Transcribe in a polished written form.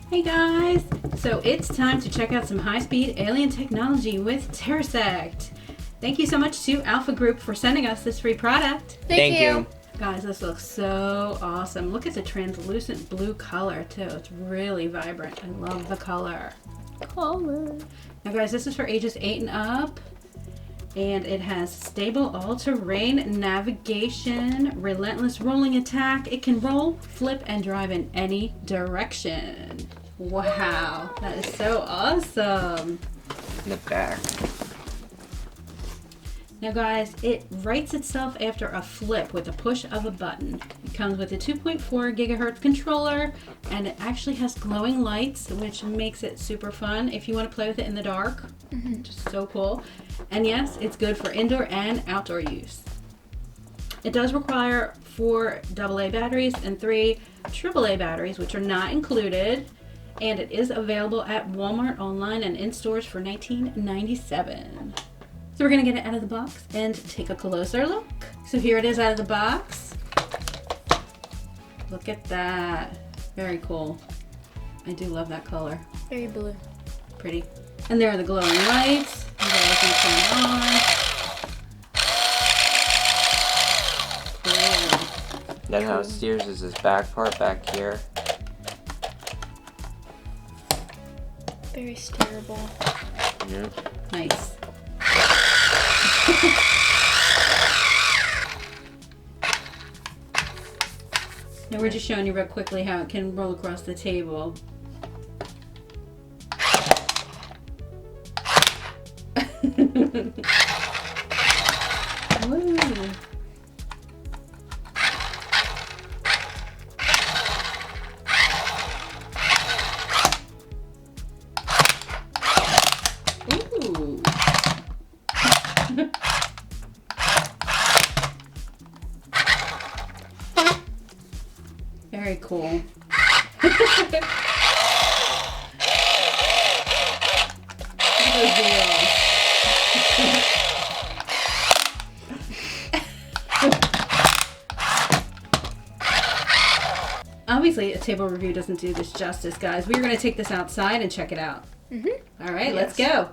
Hey guys! So it's time to check out some high-speed alien technology with TerraSect. Thank you so much to Alpha Group for sending us this free product. Thank you. Guys, this looks so awesome. Look at the translucent blue color too. It's really vibrant. I love the color. Now guys, this is for ages 8 and up. And it has stable all-terrain navigation, relentless rolling attack. It can roll, flip, and drive in any direction. Wow, that is so awesome. In the back. Now guys, it writes itself after a flip with a push of a button. It comes with a 2.4 gigahertz controller, and it actually has glowing lights, which makes it super fun if you want to play with it in the dark. Just so cool. And yes, it's good for indoor and outdoor use. It does require 4 AA batteries and 3 AAA batteries, which are not included. And it is available at Walmart online and in stores for $19.97. So we're going to get it out of the box and take a closer look. So here it is out of the box. Look at that. Very cool. I do love that color. Very blue. Pretty. And there are the glowing lights. You guys can turn it on. Cool. Then how it steers is this back part back here. Very steerable. Yeah. Nice. Now we're just showing you real quickly how it can roll across the table. Woo. Ooh. Very cool. Look at those wheels. Obviously, a table review doesn't do this justice, guys. We're going to take this outside and check it out. All right, let's go.